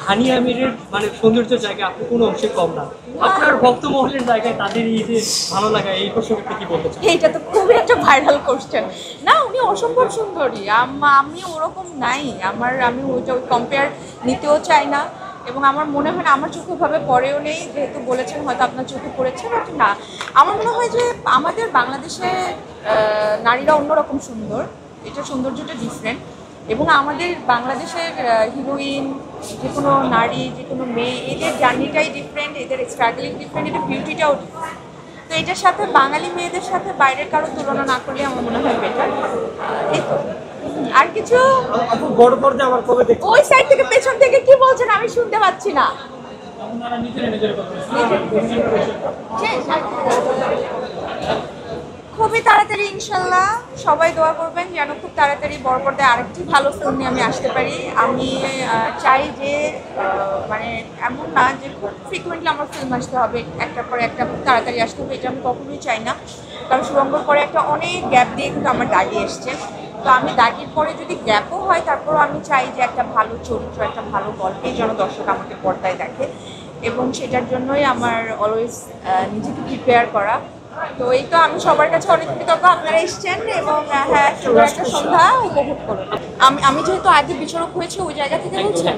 হানি আমিরের মানে সৌন্দর্যের জায়গায় আপনি কোনো অংশে কম না। আপনার ভক্ত মহলের জায়গায় তাদের এই যে ভালো লাগা এই প্রসঙ্গে আপনি কি বলতে চান? এইটা তো খুবই একটা ভাইরাল কোশ্চেন। না, উনি অসম্ভব সুন্দরী। আমি ওরকম নাই। আমি ওইটা ওই কম্পেয়ার নিতেও চাই না, এবং আমার মনে হয় না আমার চোখে ভাবে পড়েও নেই। যেহেতু বলেছেন হয়তো আপনার চোখে পড়েছে, বাট না, আমার মনে হয় যে আমাদের বাংলাদেশে নারীরা অন্যরকম সুন্দর। এটা সৌন্দর্যটা ডিফারেন্ট, এবং আমাদের বাংলাদেশের হিরোইন, যে কোনো নারী, যে কোনো মেয়ে, এদের জার্নিটাই ডিফারেন্ট, এদের স্ট্রাগলিং ডিফারেন্ট, এদের বিউটিটাও ডিফারেন্ট। তো এটার সাথে বাঙালি মেয়েদের সাথে বাইরের কারো তুলনা না করলে আমার মনে হয় বেটার। এই তো, আর কিছু। আপু বড় পর্দায় আমার কবে দেখতে? ওই সাইড থেকে, পেছন থেকে কি বলছেন আমি শুনতে পাচ্ছি না। খুবই তাড়াতাড়ি ইনশাল্লাহ। সবাই দোয়া করবেন যেন খুব তাড়াতাড়ি বড় পর্দায় আরেকটি ভালো ফিল্ম নিয়ে আমি আসতে পারি। আমি চাই যে মানে এমন না যে খুব ফ্রিকুয়েন্টলি আমার ফিল্ম আসতে হবে, একটার পরে একটা খুব তাড়াতাড়ি আসতে হবে, এটা আমি কখনোই চাই না। কারণ সুরঙ্গর পরে একটা অনেক গ্যাপ দিয়ে কিন্তু আমার দাগি এসছে। তো আমি দাগির পরে যদি গ্যাপও হয়, তারপরও আমি চাই যে একটা ভালো চরিত্র, একটা ভালো গল্পে যেন দর্শক আমাকে পর্দায় দেখে, এবং সেটার জন্যই আমার অলওয়েজ নিজেকে প্রিপেয়ার করা। তো এই তো, আমি সবার কাছে অনেক কৃতজ্ঞ আপনারা এসছেন, এবং হ্যাঁ, সুন্দর একটা সন্ধ্যা উপভোগ করুন। আমি যেহেতু আগে বিচারক হয়েছি, ওই জায়গা থেকে বলছেন।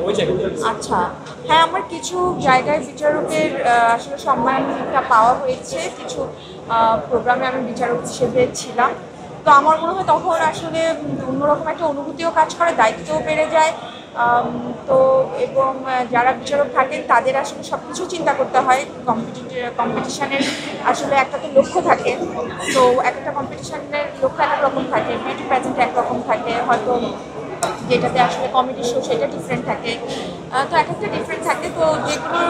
আচ্ছা, হ্যাঁ, আমার কিছু জায়গায় বিচারকের আসলে সম্মানটা পাওয়া হয়েছে। কিছু প্রোগ্রামে আমি বিচারক হিসেবে ছিলাম। তো আমার মনে হয় তখন আসলে অন্যরকম একটা অনুভূতিও কাজ করে, দায়িত্বও বেড়ে যায়। তো এবং যারা বিচারক থাকেন তাদের আসলে সব কিছু চিন্তা করতে হয়। কম্পিটিশনের আসলে একটা তো লক্ষ্য থাকে। তো একটা কম্পিটিশনের লক্ষ্য এক রকম থাকে, বিউটি প্যাজেন্ট একরকম থাকে, হয়তো যেটাতে আসলে কমেডি শো সেটা ডিফারেন্ট থাকে। তো এক একটা ডিফারেন্ট থাকে। তো যেগুলো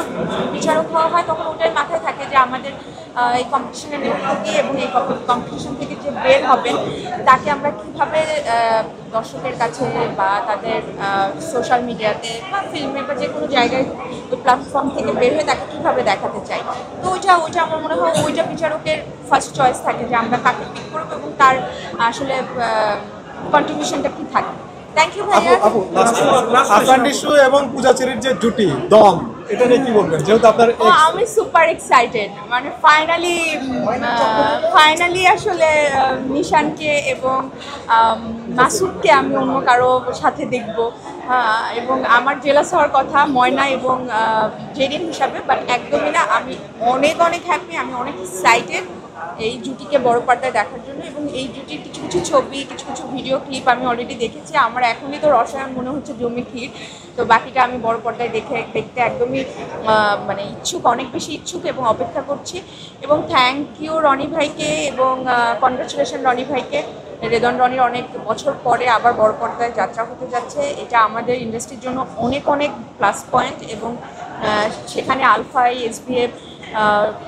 বিচারক হওয়া হয় তখন ওটাই মাথায় থাকে যে আমাদের এই কম্পিটিশনের লক্ষ্য কী, এবং এই কম্পিটিশন থেকে যে বের হবেন তাকে আমরা কীভাবে দর্শকের কাছে বা তাদের সোশ্যাল মিডিয়াতে বা ফিল্মে বা যে কোনো জায়গায় ওই প্ল্যাটফর্ম থেকে বের হয়ে তাকে কীভাবে দেখাতে চাই। তো ওইটা আমার মনে হয় ওইটা বিচারকের ফার্স্ট চয়েস থাকে যে আমরা কাকে পিক করবো এবং তার আসলে কন্ট্রিবিউশনটা কী থাকে। থ্যাংক ইউ ভাইয়া। আফরান নিশু এবং পূজা চেরির যে জুটি দম, এটা নিয়ে কি বলবেন? যেহেতু আপনার আমি সুপার এক্সাইটেড, মানে ফাইনালি আসলে নিশানকে এবং মাসুদকে আমি অন্য কারো সাথে দেখব। এবং আমার জেলাস হওয়ার কথা ময়না এবং জেরিন হিসাবে, বাট একদমই না। আমি অনেক হ্যাপি, আমি অনেক এক্সাইটেড এই জুটিকে বড় পর্দায় দেখার জন্য। এবং এই জুটির কিছু ছবি, কিছু ভিডিও ক্লিপ আমি অলরেডি দেখেছি। আমার এখনই তো রসায়ন মনে হচ্ছে জমি ক্ষীর। তো বাকিটা আমি বড় পর্দায় দেখতে একদমই মানে ইচ্ছুক, অনেক বেশি ইচ্ছুক, এবং অপেক্ষা করছি। এবং থ্যাংক ইউ রনি ভাইকে, এবং কনগ্রাচুলেশন রনি ভাইকে। রেদন রনির অনেক বছর পরে আবার বড় পর্দায় যাত্রা হতে যাচ্ছে। এটা আমাদের ইন্ডাস্ট্রির জন্য অনেক প্লাস পয়েন্ট। এবং সেখানে আলফাই, এসবিএফ,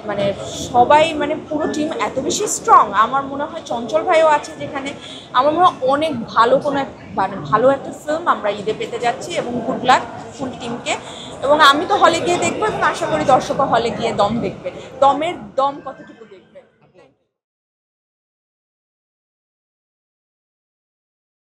মানে সবাই, মানে পুরো টিম এত বেশি স্ট্রং। আমার মনে হয় চঞ্চল ভাইও আছে যেখানে। আমার মনে হয় অনেক ভালো মানে ভালো একটা ফিল্ম আমরা ঈদে পেতে যাচ্ছি, এবং গুড লাক ফুল টিমকে। এবং আমি তো হলে গিয়ে দেখবো, এবং আশা করি দর্শকও হলে গিয়ে দম দেখবে। দম কতটুকু